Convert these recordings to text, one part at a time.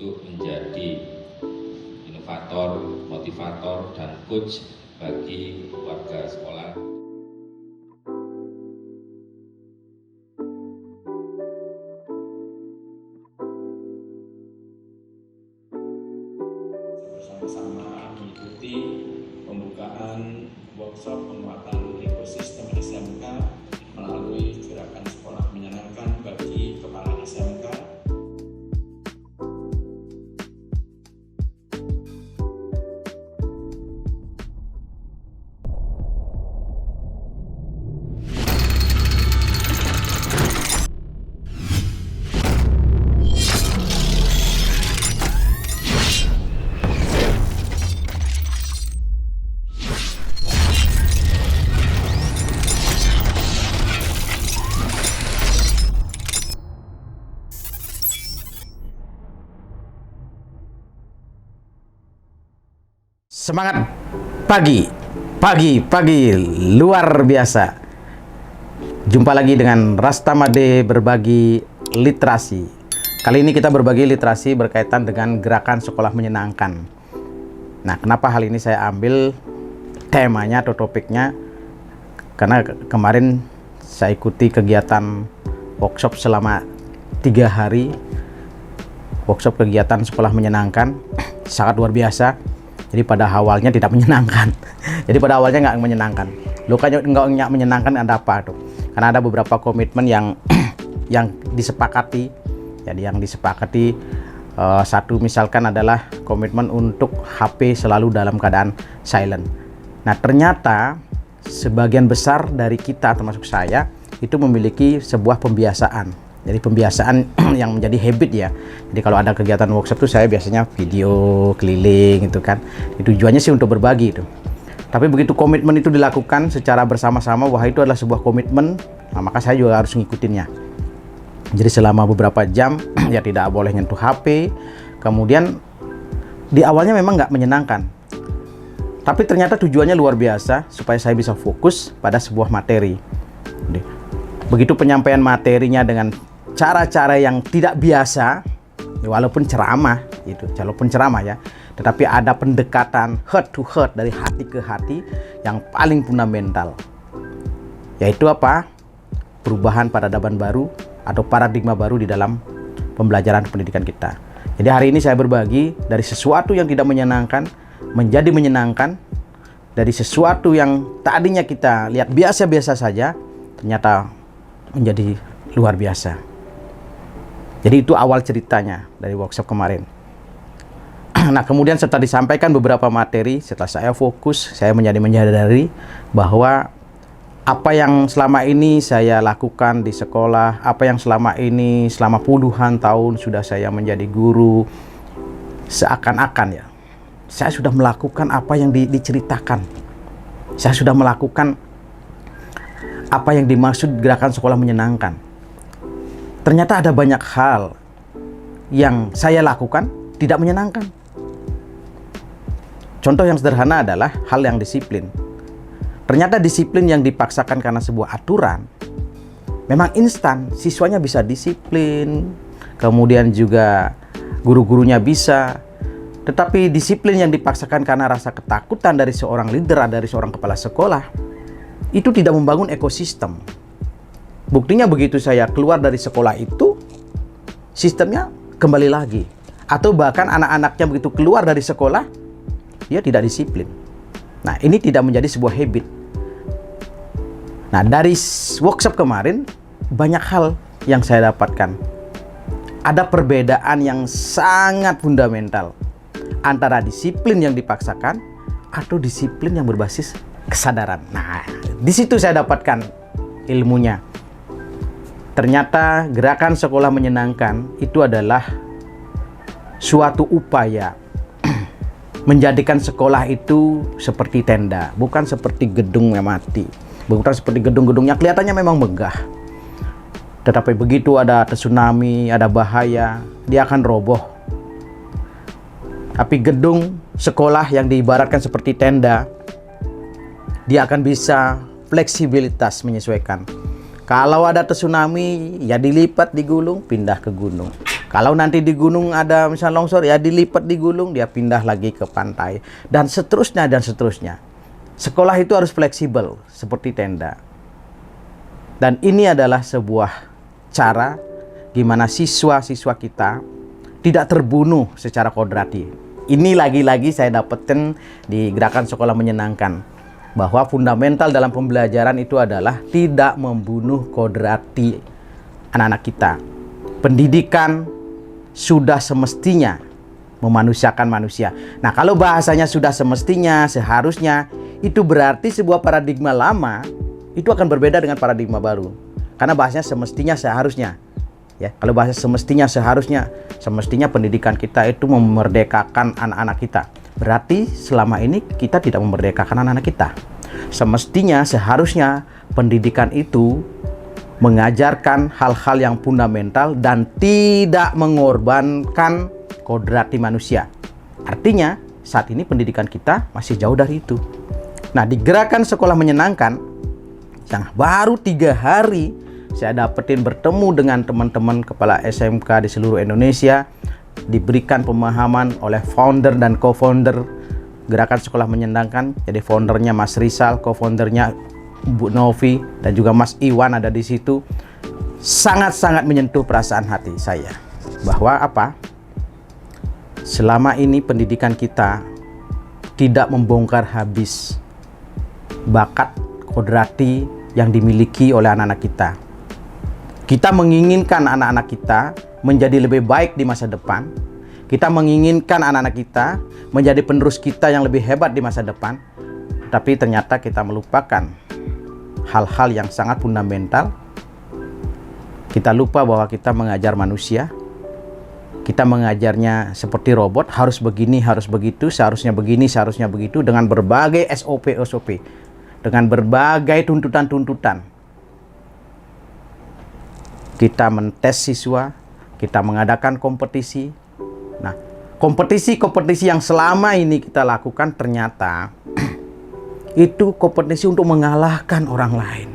untuk menjadi inovator, motivator, dan coach bagi warga sekolah. Bersama-sama mengikuti pembukaan workshop penguatan ekosistem SMK melalui gerakan sekolah menyenangkan bagi kepala SMK. Semangat pagi luar biasa. Jumpa lagi dengan Rastamade berbagi literasi. Kali ini kita berbagi literasi berkaitan dengan gerakan sekolah menyenangkan. Nah, kenapa hal ini saya ambil temanya atau topiknya? Karena kemarin saya ikuti kegiatan workshop selama 3 hari. Workshop kegiatan sekolah menyenangkan, sangat luar biasa. Jadi pada awalnya tidak menyenangkan. Jadi pada awalnya nggak menyenangkan. Lukanya nggak menyenangkan ada apa tuh? Karena ada beberapa komitmen yang disepakati. Jadi yang disepakati satu misalkan adalah komitmen untuk HP selalu dalam keadaan silent. Nah ternyata sebagian besar dari kita termasuk saya itu memiliki sebuah pembiasaan. Jadi pembiasaan yang menjadi habit ya. Jadi kalau ada kegiatan workshop tuh saya biasanya video keliling gitu kan. Tujuannya sih untuk berbagi itu. Tapi begitu komitmen itu dilakukan secara bersama-sama, wah itu adalah sebuah komitmen. Nah, maka saya juga harus ngikutinnya. Jadi selama beberapa jam ya tidak boleh nyentuh HP. Kemudian di awalnya memang nggak menyenangkan. Tapi ternyata tujuannya luar biasa supaya saya bisa fokus pada sebuah materi. Begitu penyampaian materinya dengan cara-cara yang tidak biasa, walaupun ceramah ya, tetapi ada pendekatan heart to heart dari hati ke hati yang paling fundamental, yaitu apa? Perubahan peradaban baru atau paradigma baru di dalam pembelajaran pendidikan kita. Jadi hari ini saya berbagi dari sesuatu yang tidak menyenangkan menjadi menyenangkan, dari sesuatu yang tadinya kita lihat biasa-biasa saja ternyata menjadi luar biasa. Jadi itu awal ceritanya dari workshop kemarin. Nah kemudian setelah disampaikan beberapa materi, setelah saya fokus, saya menyadari bahwa apa yang selama ini saya lakukan di sekolah, apa yang selama ini selama puluhan tahun sudah saya menjadi guru, seakan-akan ya saya sudah melakukan apa yang diceritakan. Saya sudah melakukan apa yang dimaksud gerakan sekolah menyenangkan. Ternyata ada banyak hal yang saya lakukan tidak menyenangkan. Contoh yang sederhana adalah hal yang disiplin. Ternyata disiplin yang dipaksakan karena sebuah aturan memang instan, siswanya bisa disiplin, kemudian juga guru-gurunya bisa. Tetapi disiplin yang dipaksakan karena rasa ketakutan dari seorang leader, dari seorang kepala sekolah, itu tidak membangun ekosistem. Buktinya begitu saya keluar dari sekolah itu, sistemnya kembali lagi. Atau bahkan anak-anaknya begitu keluar dari sekolah, dia tidak disiplin. Nah, ini tidak menjadi sebuah habit. Nah, dari workshop kemarin, banyak hal yang saya dapatkan. Ada perbedaan yang sangat fundamental antara disiplin yang dipaksakan atau disiplin yang berbasis kesadaran. Nah, di situ saya dapatkan ilmunya. Ternyata gerakan sekolah menyenangkan itu adalah suatu upaya menjadikan sekolah itu seperti tenda, bukan seperti gedung yang mati, bukan seperti gedung-gedungnya kelihatannya memang megah. Tetapi begitu ada tsunami, ada bahaya, dia akan roboh. Tapi gedung sekolah yang diibaratkan seperti tenda, dia akan bisa fleksibilitas menyesuaikan. Kalau ada tsunami, ya dilipat, digulung, pindah ke gunung. Kalau nanti di gunung ada misal longsor, ya dilipat di gunung, dia pindah lagi ke pantai. Dan seterusnya, dan seterusnya. Sekolah itu harus fleksibel, seperti tenda. Dan ini adalah sebuah cara gimana siswa-siswa kita tidak terbunuh secara kodrati. Ini lagi-lagi saya dapatkan di gerakan sekolah menyenangkan. Bahwa fundamental dalam pembelajaran itu adalah tidak membunuh kodrati anak-anak kita. Pendidikan sudah semestinya memanusiakan manusia. Nah, kalau bahasanya sudah semestinya, seharusnya, itu berarti sebuah paradigma lama itu akan berbeda dengan paradigma baru. Karena bahasanya semestinya, seharusnya. Ya, kalau bahasa semestinya, semestinya pendidikan kita itu memerdekakan anak-anak kita. Berarti selama ini kita tidak memerdekakan anak-anak kita. Semestinya, seharusnya pendidikan itu mengajarkan hal-hal yang fundamental dan tidak mengorbankan kodrati manusia. Artinya, saat ini pendidikan kita masih jauh dari itu. Nah, di gerakan sekolah menyenangkan, yang baru 3 hari saya dapetin bertemu dengan teman-teman kepala SMK di seluruh Indonesia, diberikan pemahaman oleh founder dan co-founder gerakan sekolah menyenangkan. Jadi foundernya Mas Rizal, co-foundernya Bu Novi, dan juga Mas Iwan ada di situ. Sangat-sangat menyentuh perasaan hati saya. Bahwa apa? Selama ini pendidikan kita tidak membongkar habis bakat kodrati yang dimiliki oleh anak-anak kita. Kita menginginkan anak-anak kita menjadi lebih baik di masa depan. Kita menginginkan anak-anak kita menjadi penerus kita yang lebih hebat di masa depan. Tapi ternyata kita melupakan hal-hal yang sangat fundamental. Kita lupa bahwa kita mengajar manusia. Kita mengajarnya seperti robot, harus begini, harus begitu, seharusnya begini, seharusnya begitu, dengan berbagai SOP, dengan berbagai tuntutan-tuntutan. Kita mentes siswa, kita mengadakan kompetisi. Nah, kompetisi-kompetisi yang selama ini kita lakukan ternyata itu kompetisi untuk mengalahkan orang lain.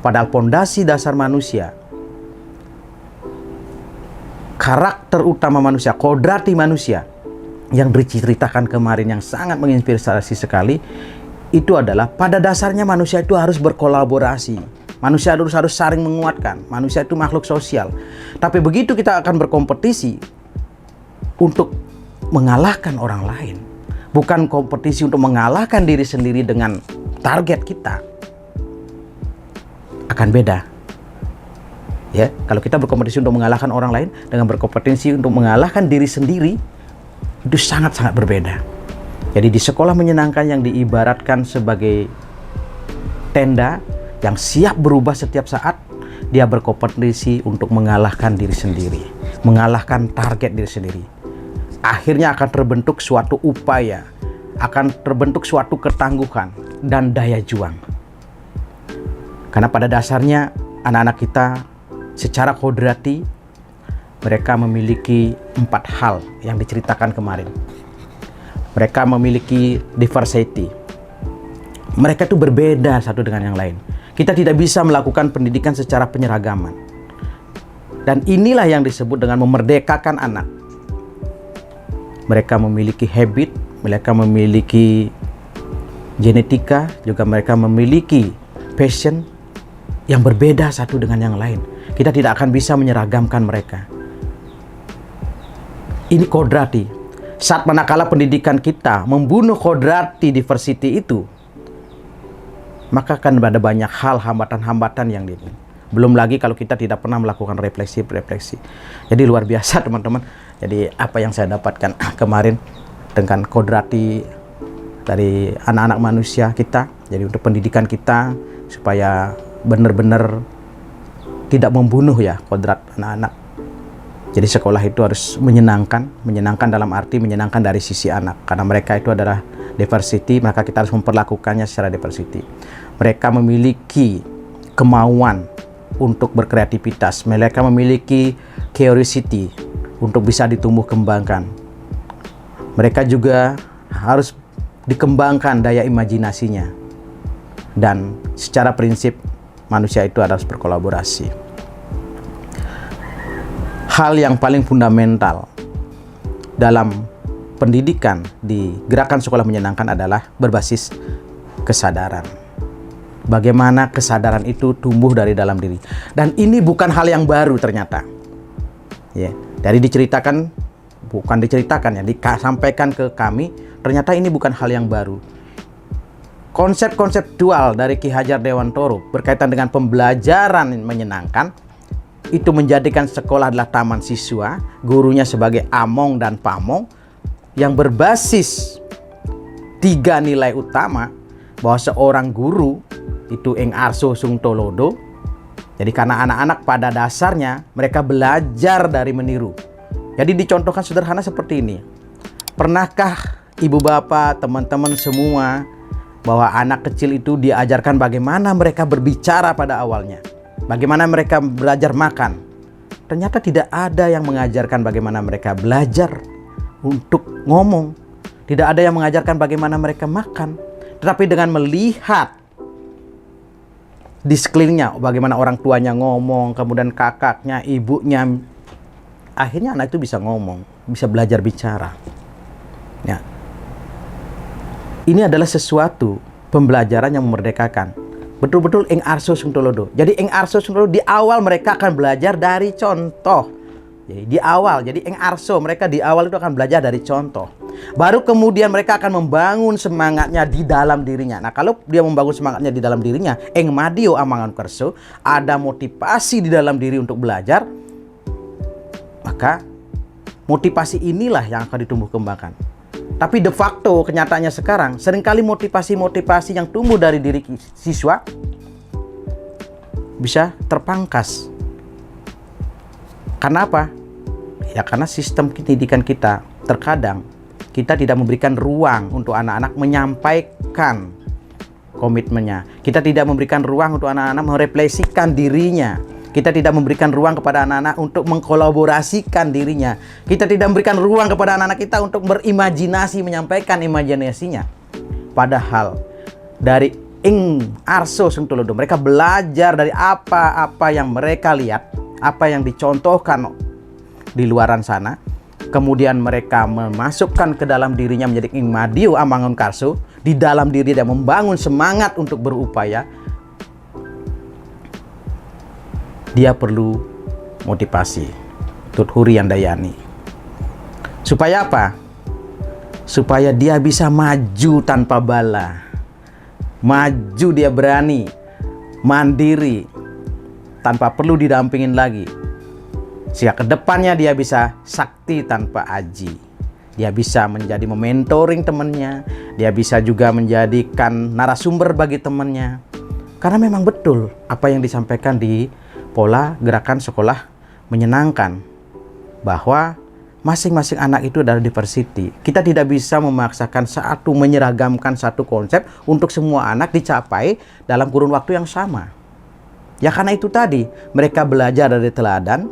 Padahal pondasi dasar manusia, karakter utama manusia, kodrati manusia yang diceritakan kemarin yang sangat menginspirasi sekali, itu adalah pada dasarnya manusia itu harus berkolaborasi. Manusia harus saling menguatkan. Manusia itu makhluk sosial. Tapi begitu kita akan berkompetisi untuk mengalahkan orang lain, bukan kompetisi untuk mengalahkan diri sendiri dengan target kita, akan beda. Ya, kalau kita berkompetisi untuk mengalahkan orang lain dengan berkompetisi untuk mengalahkan diri sendiri, itu sangat-sangat berbeda. Jadi di sekolah menyenangkan yang diibaratkan sebagai tenda yang siap berubah setiap saat, dia berkompetisi untuk mengalahkan diri sendiri, mengalahkan target diri sendiri. Akhirnya akan terbentuk suatu upaya, akan terbentuk suatu ketangguhan dan daya juang. Karena pada dasarnya anak-anak kita secara kodrati, mereka memiliki 4 hal yang diceritakan kemarin. Mereka memiliki diversity. Mereka itu berbeda satu dengan yang lain. Kita tidak bisa melakukan pendidikan secara penyeragaman. Dan inilah yang disebut dengan memerdekakan anak. Mereka memiliki habit, mereka memiliki genetika, juga mereka memiliki passion yang berbeda satu dengan yang lain. Kita tidak akan bisa menyeragamkan mereka. Ini kodrati. Saat manakala pendidikan kita membunuh kodrati diversity itu, maka akan ada banyak hal hambatan-hambatan yang ini. Belum lagi kalau kita tidak pernah melakukan refleksi. Jadi luar biasa teman-teman. Jadi apa yang saya dapatkan kemarin dengan kodrati dari anak-anak manusia kita. Jadi untuk pendidikan kita supaya benar-benar tidak membunuh ya kodrat anak-anak. Jadi sekolah itu harus menyenangkan dalam arti menyenangkan dari sisi anak. Karena mereka itu adalah diversity, maka kita harus memperlakukannya secara diversity. Mereka memiliki kemauan untuk berkreativitas. Mereka memiliki curiosity untuk bisa ditumbuh kembangkan. Mereka juga harus dikembangkan daya imajinasinya. Dan secara prinsip manusia itu harus berkolaborasi. hal yang paling fundamental dalam pendidikan di Gerakan Sekolah Menyenangkan adalah berbasis kesadaran. Bagaimana kesadaran itu tumbuh dari dalam diri. Dan ini bukan hal yang baru ternyata. Ya, dari disampaikan ke kami, ternyata ini bukan hal yang baru. Konsep konseptual dari Ki Hajar Dewantoro berkaitan dengan pembelajaran menyenangkan itu menjadikan sekolah adalah taman siswa, gurunya sebagai among dan pamong yang berbasis 3 nilai utama, bahwa seorang guru itu ing arso sung tolodo. Jadi karena anak-anak pada dasarnya mereka belajar dari meniru. Jadi dicontohkan sederhana seperti ini. Pernahkah ibu bapak, teman-teman semua, bahwa anak kecil itu diajarkan bagaimana mereka berbicara pada awalnya, bagaimana mereka belajar makan? Ternyata tidak ada yang mengajarkan bagaimana mereka belajar untuk ngomong. Tidak ada yang mengajarkan bagaimana mereka makan. Tetapi dengan melihat di sekelilingnya, bagaimana orang tuanya ngomong, kemudian kakaknya, ibunya, akhirnya anak itu bisa ngomong, bisa belajar bicara. Ya. Ini adalah sesuatu pembelajaran yang memerdekakan. Betul-betul ing arso sung tolodo. Jadi ing arso sung tolodo, di awal mereka akan belajar dari contoh. Jadi di awal, jadi ing arso, mereka di awal itu akan belajar dari contoh. Baru kemudian mereka akan membangun semangatnya di dalam dirinya. Nah, kalau dia membangun semangatnya di dalam dirinya, ing madio amangan kerso, ada motivasi di dalam diri untuk belajar, maka motivasi inilah yang akan ditumbuh kembangkan. Tapi de facto kenyataannya sekarang, seringkali motivasi-motivasi yang tumbuh dari diri siswa bisa terpangkas. Karena apa? Ya karena sistem pendidikan kita terkadang kita tidak memberikan ruang untuk anak-anak menyampaikan komitmennya. Kita tidak memberikan ruang untuk anak-anak merefleksikan dirinya. Kita tidak memberikan ruang kepada anak-anak untuk mengkolaborasikan dirinya. Kita tidak memberikan ruang kepada anak-anak kita untuk berimajinasi, menyampaikan imajinasinya. Padahal dari ing arso sung tolodo, mereka belajar dari apa-apa yang mereka lihat, apa yang dicontohkan di luaran sana. Kemudian mereka memasukkan ke dalam dirinya menjadi ing madio amangun karso. Di dalam diri dia membangun semangat untuk berupaya. Dia perlu motivasi. Tuthuri Yandayani. Supaya apa? Supaya dia bisa maju tanpa bala. Maju, dia berani, mandiri, tanpa perlu didampingin lagi. Sehingga kedepannya dia bisa sakti tanpa aji. Dia bisa menjadi mementoring temannya. Dia bisa juga menjadikan narasumber bagi temannya. Karena memang betul apa yang disampaikan di pola Gerakan Sekolah Menyenangkan, bahwa masing-masing anak itu adalah diversity. Kita tidak bisa memaksakan menyeragamkan satu konsep untuk semua anak dicapai dalam kurun waktu yang sama. Ya karena itu tadi, mereka belajar dari teladan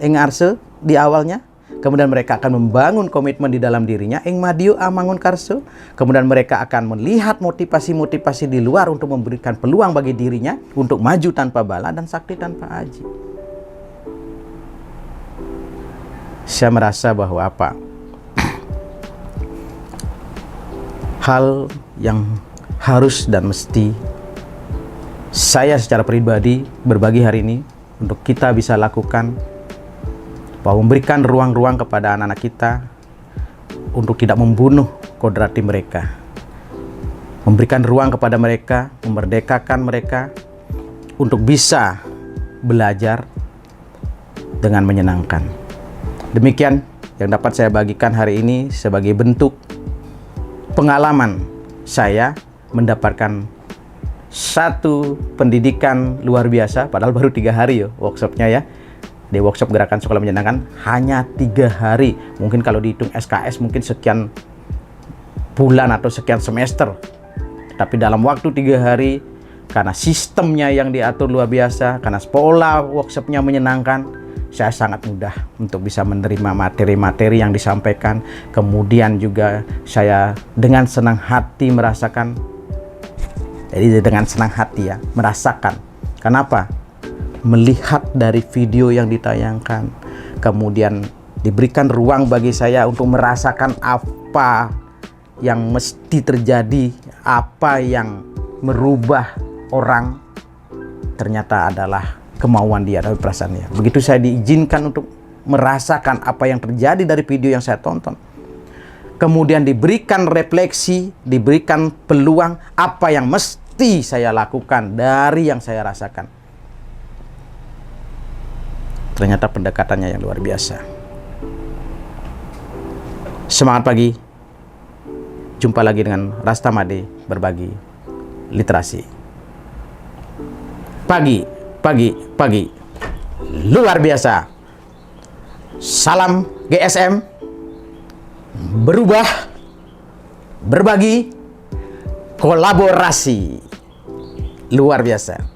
ing arse di awalnya, kemudian mereka akan membangun komitmen di dalam dirinya ing madio amangun karso, kemudian mereka akan melihat motivasi-motivasi di luar untuk memberikan peluang bagi dirinya untuk maju tanpa bala dan sakti tanpa aji. Saya merasa bahwa hal yang harus dan mesti saya secara pribadi berbagi hari ini untuk kita bisa lakukan, bahwa memberikan ruang-ruang kepada anak-anak kita untuk tidak membunuh kodrati mereka. Memberikan ruang kepada mereka, memerdekakan mereka untuk bisa belajar dengan menyenangkan. Demikian yang dapat saya bagikan hari ini sebagai bentuk pengalaman saya mendapatkan satu pendidikan luar biasa, padahal baru 3 hari workshopnya ya. Di workshop Gerakan Sekolah Menyenangkan hanya 3 hari. Mungkin kalau dihitung SKS mungkin sekian bulan atau sekian semester. Tapi dalam waktu 3 hari, karena sistemnya yang diatur luar biasa, karena pola workshopnya menyenangkan, saya sangat mudah untuk bisa menerima materi-materi yang disampaikan. Kemudian juga saya dengan senang hati merasakan, jadi dengan senang hati ya, merasakan. Kenapa? Melihat dari video yang ditayangkan, kemudian diberikan ruang bagi saya untuk merasakan apa yang mesti terjadi, apa yang merubah orang ternyata adalah kemauan dia dan perasaannya. Begitu saya diizinkan untuk merasakan apa yang terjadi dari video yang saya tonton, kemudian diberikan refleksi, diberikan peluang apa yang mesti saya lakukan dari yang saya rasakan. Ternyata pendekatannya yang luar biasa. Semangat pagi. Jumpa lagi dengan Rastamade berbagi literasi. Pagi. Luar biasa. Salam GSM. Berubah, berbagi, kolaborasi. Luar biasa.